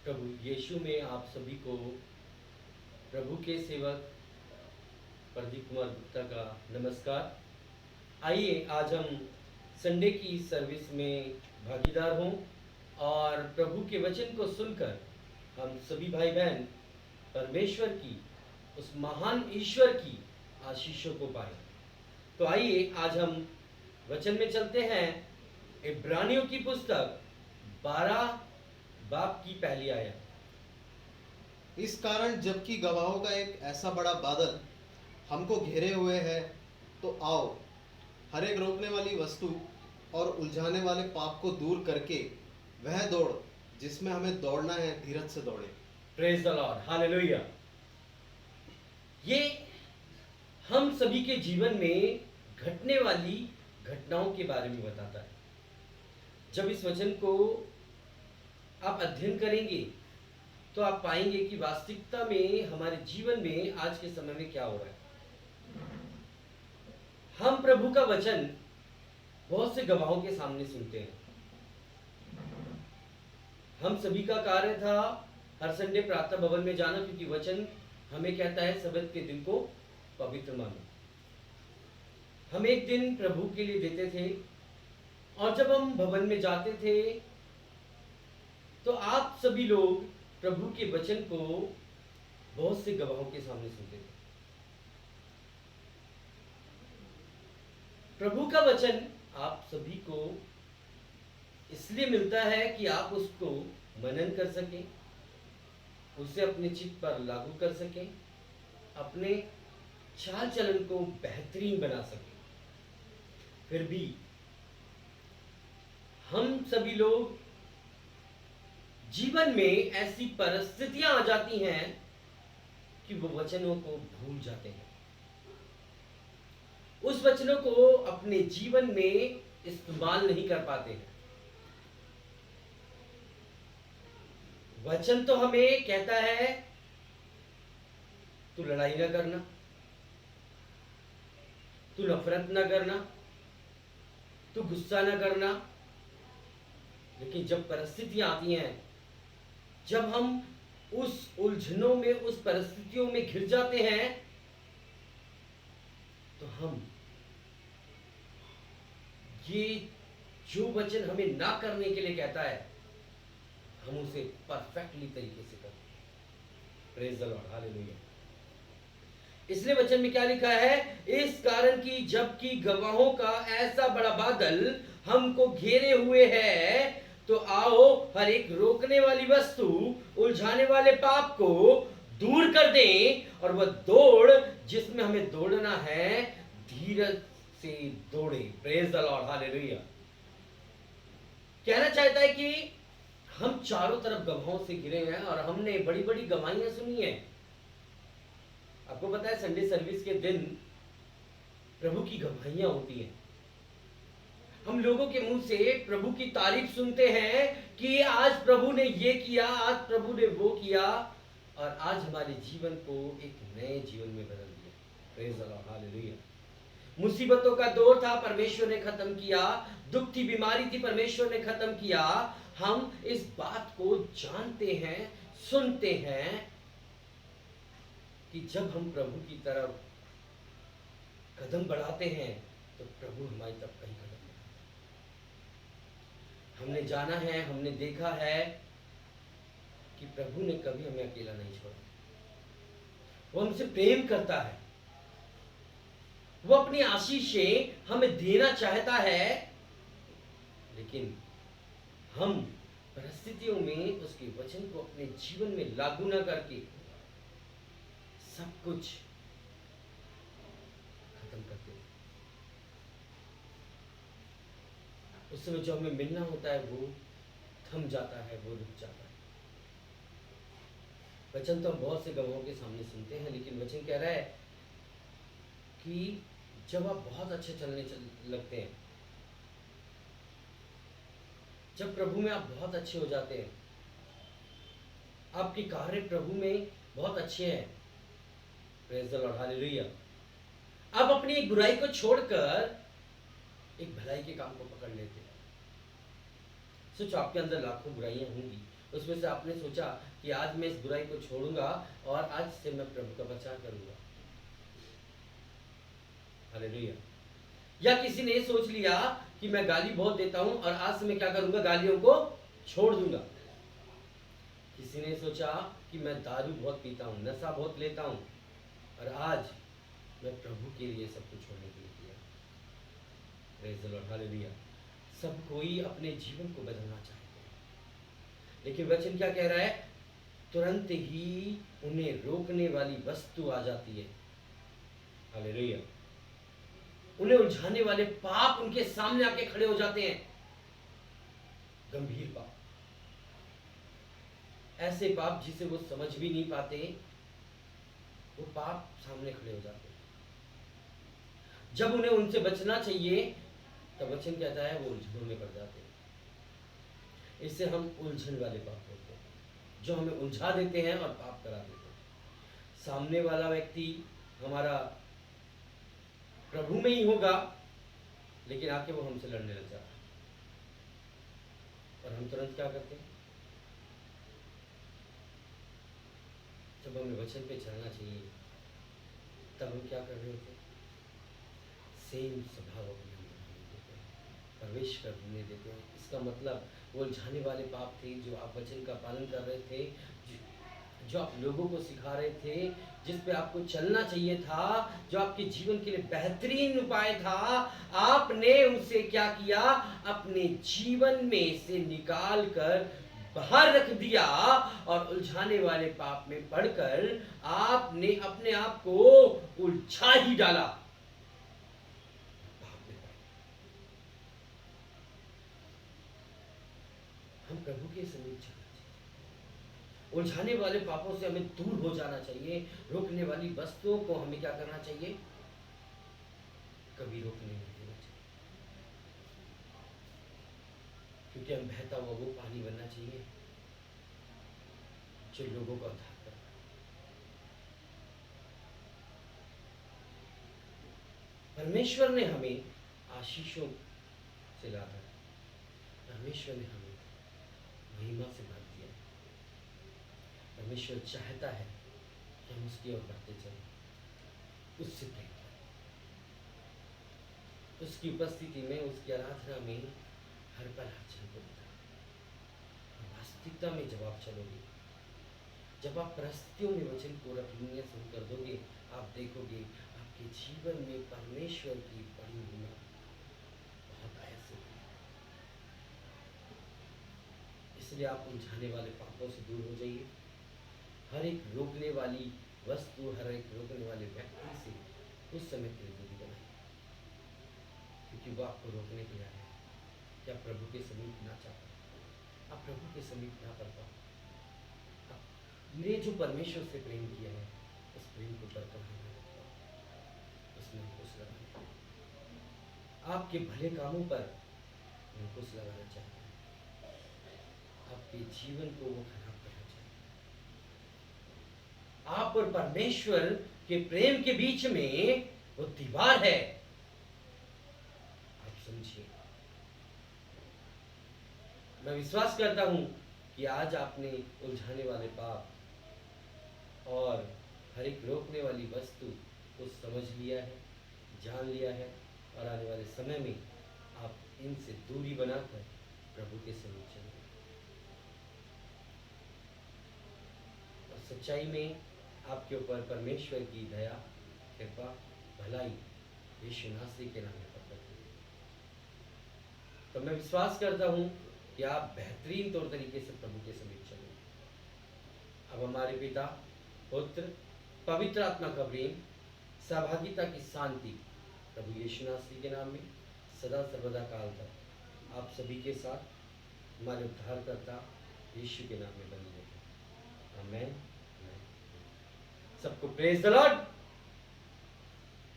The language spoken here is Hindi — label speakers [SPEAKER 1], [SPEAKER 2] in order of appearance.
[SPEAKER 1] प्रभु यीशु में आप सभी को प्रभु के सेवक प्रदीप कुमार गुप्ता का नमस्कार। आइए आज हम संडे की सर्विस में भागीदार हों और प्रभु के वचन को सुनकर हम सभी भाई बहन परमेश्वर की, उस महान ईश्वर की आशीषों को पाएं। तो आइए आज हम वचन में चलते हैं। इब्रानियों की पुस्तक 12 बाब की पहली आयत।
[SPEAKER 2] इस कारण जबकि गवाहों का एक ऐसा बड़ा बादल हमको घेरे हुए है, तो आओ हर एक रोकने वाली वस्तु और उलझाने वाले पाप को दूर करके वह दौड़ जिसमें हमें दौड़ना है धीरज से दौड़े।
[SPEAKER 1] Praise the Lord, hallelujah. ये हम सभी के जीवन में घटने वाली घटनाओं के बारे में बताता है। जब इस वचन को आप अध्ययन करेंगे तो आप पाएंगे कि वास्तविकता में हमारे जीवन में आज के समय में क्या हो रहा है। हम प्रभु का वचन बहुत से गवाहों के सामने सुनते हैं। हम सभी का कार्य था हर संडे प्रातः भवन में जाना, क्योंकि वचन हमें कहता है सबत के दिन को पवित्र मानो। हम एक दिन प्रभु के लिए देते थे और जब हम भवन में जाते थे तो आप सभी लोग प्रभु के वचन को बहुत से गवाहों के सामने सुनते थे। प्रभु का वचन आप सभी को इसलिए मिलता है कि आप उसको मनन कर सकें, उसे अपने चित्त पर लागू कर सकें, अपने चाल चलन को बेहतरीन बना सकें। फिर भी हम सभी लोग जीवन में ऐसी परिस्थितियां आ जाती हैं कि वो वचनों को भूल जाते हैं, उस वचनों को अपने जीवन में इस्तेमाल नहीं कर पाते हैं। वचन तो हमें कहता है तू लड़ाई ना करना, तू नफरत ना करना, तू गुस्सा ना करना। लेकिन जब परिस्थितियां आती हैं, जब हम उस उलझनों में, उस परिस्थितियों में घिर जाते हैं, तो हम ये जो वचन हमें ना करने के लिए कहता है, हम उसे परफेक्टली तरीके से करते हैं। Praise the Lord, hallelujah. इसलिए वचन में क्या लिखा है? इस कारण की जबकि गवाहों का ऐसा बड़ा बादल हमको घेरे हुए है, तो आओ हर एक रोकने वाली वस्तु, उलझाने वाले पाप को दूर कर दें और वह दौड़ जिसमें हमें दौड़ना है धीरज से दौड़े। Praise the Lord, hallelujah. कहना चाहता है कि हम चारों तरफ गवाहों से घिरे हैं और हमने बड़ी बड़ी गवाहियां सुनी है। आपको पता है संडे सर्विस के दिन प्रभु की गवाहियां होती हैं। हम लोगों के मुंह से प्रभु की तारीफ सुनते हैं कि आज प्रभु ने ये किया, आज प्रभु ने वो किया, और आज हमारे जीवन को एक नए जीवन में बदल दिया। Praise the Lord, hallelujah. मुसीबतों का दौर था, परमेश्वर ने खत्म किया। दुख थी, बीमारी थी, परमेश्वर ने खत्म किया। हम इस बात को जानते हैं, सुनते हैं कि जब हम प्रभु की तरफ कदम बढ़ाते हैं तो प्रभु हमारी तरफ कहीं कदम बढ़ाते हैं। हमने जाना है, हमने देखा है कि प्रभु ने कभी हमें अकेला नहीं छोड़ा। वो हमसे प्रेम करता है, वो अपनी आशीषें हमें देना चाहता है, लेकिन हम परिस्थितियों में उसके वचन को अपने जीवन में लागू ना करके सब कुछ खत्म करते हैं। उस समय जो हमें मिलना होता है वो थम जाता है, वो रुक जाता है। वचन तो हम बहुत से गवाहों के सामने सुनते हैं, लेकिन वचन कह रहा है कि जब आप बहुत अच्छे चलने लगते हैं, जब प्रभु में आप बहुत अच्छे हो जाते हैं, आपके कार्य प्रभु में बहुत अच्छे हैं, प्रेज द लॉर्ड, हालेलुया, आप अपनी एक बुराई को छोड़कर एक भलाई के काम को पकड़ लेते हैं। सोचो आपके अंदर लाखों बुराइयां होंगी, उसमें से आपने सोचा कि आज मैं इस बुराई को छोड़ूंगा और आज से मैं प्रभु का प्रचार करूंगा। हालेलुया। या किसी ने सोच लिया कि मैं गाली बहुत देता हूं और आज से मैं क्या करूंगा, गालियों को छोड़ दूंगा। किसी ने सोचा कि मैं दारू बहुत पीता हूं, नशा बहुत लेता हूं और आज मैं प्रभु के लिए सब कुछ छोड़ने के लिए किया। Praise the Lord, hallelujah. सब कोई अपने जीवन को बदलना चाहते हैं, लेकिन वचन क्या कह रहा है, तुरंत ही उन्हें रोकने वाली वस्तु आ जाती है। हालेलुया। उन्हें उलझाने वाले पाप उनके सामने आके खड़े हो जाते हैं। गंभीर पाप, ऐसे पाप जिसे वो समझ भी नहीं पाते, वो पाप सामने खड़े हो जाते हैं। जब उन्हें उनसे बचना चाहिए तब वचन कहता है वो उलझनों में पड़ जाते हैं। इससे हम उलझन वाले पाप होते हैं, जो हमें उलझा देते हैं और पाप करा देते हैं। सामने वाला व्यक्ति हमारा प्रभु में ही होगा, लेकिन आके वो हमसे लड़ने लग जाता है और हम तुरंत क्या करते हैं, जब हमें वचन पे चलना चाहिए तब हम क्या कर रहे होते हैं, सेम स्वभाव अपने अंदर होने देते हैं, प्रवेश करने देते हैं। इसका मतलब वो उलझाने वाले पाप थे जो आप वचन का पालन कर रहे थे, जो आप लोगों को सिखा रहे थे, जिस पे आपको चलना चाहिए था, जो आपके जीवन के लिए बेहतरीन उपाय था, आपने उसे क्या किया, अपने जीवन में से निकाल कर बाहर रख दिया और उलझाने वाले पाप में पड़कर आपने अपने आप को उलझा ही डाला। हम प्रभु के समीप जाना चाहिए, उलझाने वाले पापों से हमें दूर हो जाना चाहिए। रोकने वाली वस्तुओं को हमें क्या करना चाहिए, कभी रोकने नहीं देना चाहिए, क्योंकि हम बहता हुआ वो पानी बनना चाहिए जो लोगों को उद्धार करे। परमेश्वर ने हमें आशीषों से लादा, परमेश्वर ने हमें महिमा से भर दिया। परमेश्वर चाहता है कि हम उसकी ओर बढ़ते चलें, उससे प्रेम करें, उसकी उपस्थिति में, उसकी आराधना में हर पल हर क्षण को बिताएं। वास्तविकता में जब आप चलोगे, जब आप परिस्थितियों में वचन को रखने शुरू कर दोगे, आप देखोगे आपके जीवन में परमेश्वर की बड़ी महिमा बहुत ऐसे होगी। इसलिए आप उलझाने वाले पापों से दूर हो जाइए। हर एक रोकने वाली वस्तु, हर एक रोकने वाले व्यक्ति से उस समय के लिए दूरी बनाइए, क्योंकि वो आपको रोकने के लिए आया है कि आप प्रभु के समीप ना चाह पाओ, आप प्रभु के समीप ना कर पाओ। आपने जो परमेश्वर से प्रेम किया है, उस प्रेम को बरकरार रखो, उसमें अंकुश लगाना। आपके भले कामों पर अंकुश लगाना चाहता है, आपके जीवन को वो खराब करना चाहता है। आप और परमेश्वर के प्रेम के बीच में वो दीवार है, आप समझिए। मैं विश्वास करता हूं कि आज आपने उलझाने वाले पाप और हर एक रोकने वाली वस्तु को समझ लिया है, जान लिया है, और आने वाले समय में आप इनसे दूरी बनाकर प्रभु के समीप चलेंगे और सच्चाई में आपके ऊपर परमेश्वर की दया, कृपा, भलाई यीशु नासरी के नाम में प्रकट हुई। तो मैं विश्वास करता हूं कि आप बेहतरीन तौर तरीके से प्रभु के समीप चलेंगे। अब हमारे पिता, पुत्र, पवित्र आत्मा का प्रेम, सहभागिता की शांति प्रभु यीशु नासरी के नाम में सदा सर्वदा काल तक आप सभी के साथ, हमारे उद्धारकर्ता यीशु के नाम में बनी रहे। आमीन। सबको प्रेज द लॉर्ड।